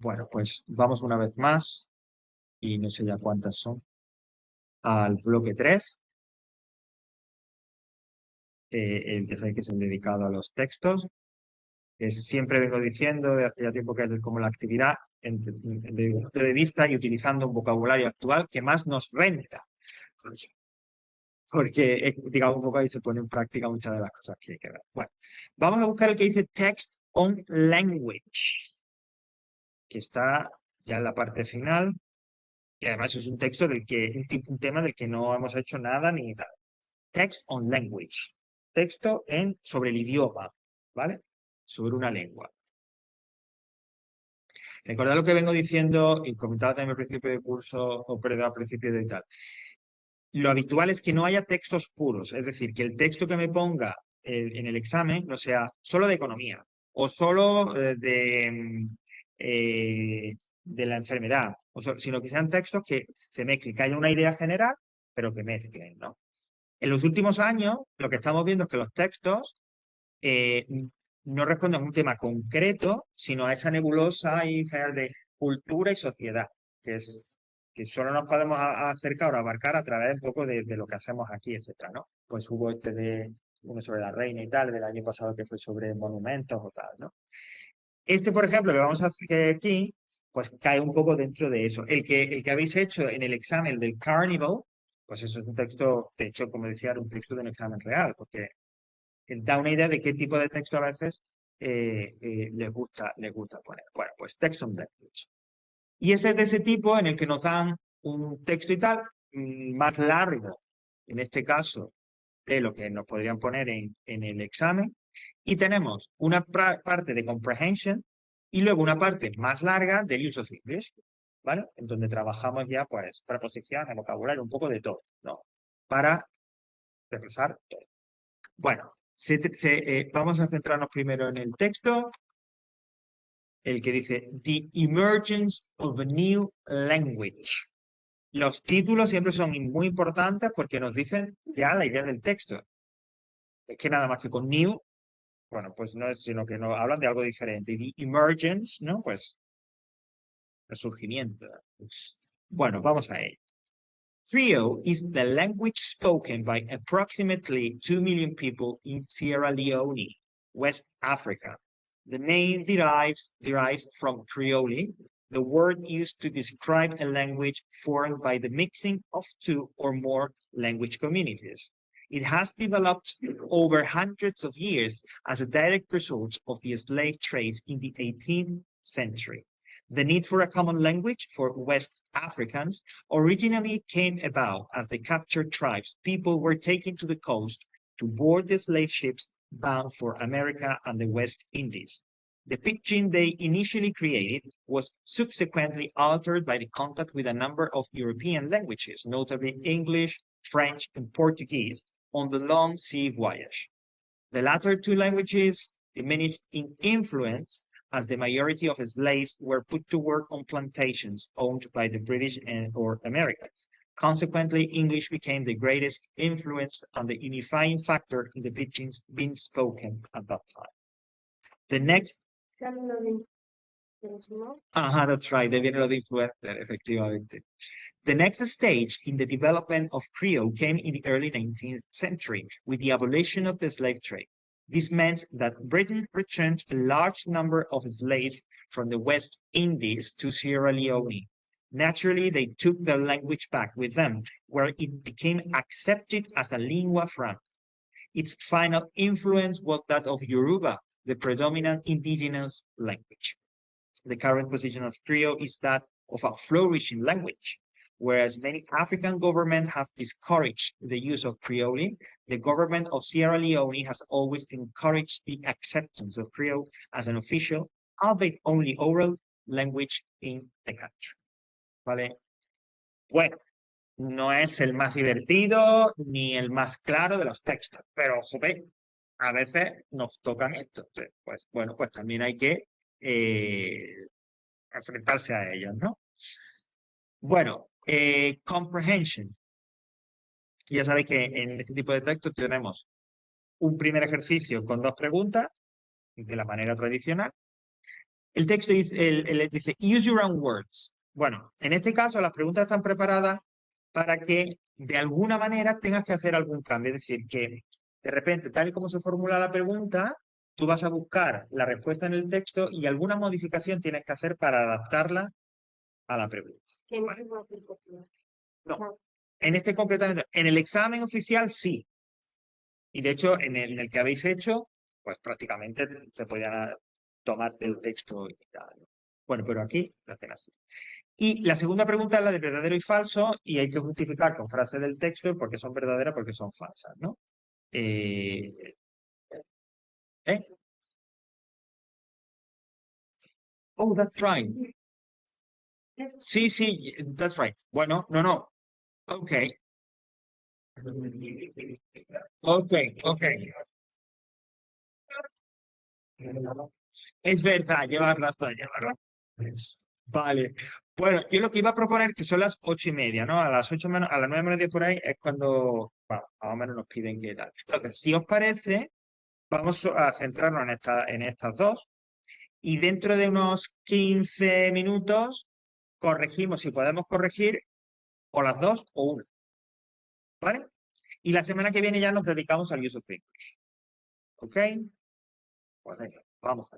Bueno, pues vamos una vez más, y no sé ya cuántas son, al bloque 3, ya sabéis que es el dedicado a los textos. Siempre vengo diciendo de hace ya tiempo que es como la actividad desde mi punto de vista y utilizando un vocabulario actual que más nos renta. Porque, digamos, un poco ahí se pone en práctica muchas de las cosas que hay que ver. Bueno, vamos a buscar el que dice Text on Language, que está ya en la parte final. Y además es un texto un tema del que no hemos hecho nada ni tal. Text on language. Texto sobre el idioma, ¿vale? Sobre una lengua. Recordad lo que vengo diciendo y comentaba también al principio del curso, o perdón, al principio de tal. Lo habitual es que no haya textos puros, es decir, que el texto que me ponga en el examen no sea solo de economía o solo de la enfermedad, sino que sean textos que se mezclen, que haya una idea general, pero que mezclen, ¿no? En los últimos años, lo que estamos viendo es que los textos eh, no responden a un tema concreto, sino a esa nebulosa y general de cultura y sociedad, que solo nos podemos acercar o abarcar a través un poco de lo que hacemos aquí, etcétera, ¿no? Pues hubo uno sobre la reina y tal, del año pasado que fue sobre monumentos o tal, ¿no? Por ejemplo, que vamos a hacer aquí, pues cae un poco dentro de eso. El que habéis hecho en el examen del Carnival, pues eso es un texto, de hecho, como decía, era un texto de un examen real, porque da una idea de qué tipo de texto a veces les gusta poner. Bueno, pues text on language. Y ese es de ese tipo en el que nos dan un texto y tal, más largo, en este caso, de lo que nos podrían poner en el examen. Y tenemos una parte de comprehension y luego una parte más larga del use of English, ¿vale? En donde trabajamos ya, pues, preposiciones, vocabulario, un poco de todo, ¿no? Para repasar todo. Bueno, vamos a centrarnos primero en el texto, el que dice The Emergence of a New Language. Los títulos siempre son muy importantes porque nos dicen ya la idea del texto. Es que nada más que con new, bueno, pues no es sino que nos hablan de algo diferente. The Emergence, ¿no? Pues el surgimiento. Bueno, vamos a ello. Creole is the language spoken by approximately 2 million people in Sierra Leone, West Africa. The name derives from Creole, the word used to describe a language formed by the mixing of two or more language communities. It has developed over hundreds of years as a direct result of the slave trade in the 18th century. The need for a common language for West Africans originally came about as the captured tribes people were taken to the coast to board the slave ships bound for America and the West Indies. The pidgin they initially created was subsequently altered by the contact with a number of European languages, notably English, French, and Portuguese, on the long sea voyage. The latter two languages diminished in influence as the majority of slaves were put to work on plantations owned by the British or Americans. Consequently, English became the greatest influence and the unifying factor in the pidgins being spoken at that time. The next... that's right, de viene lo de influencer, efectivamente. The next stage in the development of Creole came in the early 19th century with the abolition of the slave trade. This meant that Britain returned a large number of slaves from the West Indies to Sierra Leone. Naturally, they took their language back with them, where it became accepted as a lingua franca. Its final influence was that of Yoruba, the predominant indigenous language. The current position of Creole is that of a flourishing language. Whereas many African governments have discouraged the use of Creole, the government of Sierra Leone has always encouraged the acceptance of Creole as an official, albeit only oral, language in the country. ¿Vale? Bueno, no es el más divertido ni el más claro de los textos, pero, joder, a veces nos tocan esto. Pues, bueno, pues también hay que enfrentarse a ellos, ¿no? Bueno, comprehension. Ya sabéis que en este tipo de textos tenemos un primer ejercicio con 2 preguntas, de la manera tradicional. el texto dice, use your own words. Bueno, en este caso las preguntas están preparadas para que de alguna manera tengas que hacer algún cambio. Es decir, que de repente, tal y como se formula la pregunta, tú vas a buscar la respuesta en el texto y alguna modificación tienes que hacer para adaptarla a la pregunta. Que no se puede hacer copia. No. En este concretamente, en el examen oficial sí. Y de hecho, en el que habéis hecho, pues prácticamente se podían tomar el texto y tal. Bueno, pero aquí lo hacen así. Y la segunda pregunta es la de verdadero y falso, y hay que justificar con frases del texto por qué son verdaderas, por qué son falsas, ¿no? ¿Eh? Oh, that's right. Sí, sí, that's right. Bueno, no. Ok. Ok, ok. Es verdad, llevas razón, llevas razón. Vale. Bueno, yo lo que iba a proponer que son las 8:30, ¿no? A las 8 menos, a las 9:10 por ahí es cuando, bueno, más o menos nos piden que tal. Entonces, si os parece, vamos a centrarnos en estas dos y dentro de unos 15 minutos corregimos, si podemos corregir, o las dos o una, ¿vale? Y la semana que viene ya nos dedicamos al use of English. ¿Ok? Pues venga, vamos.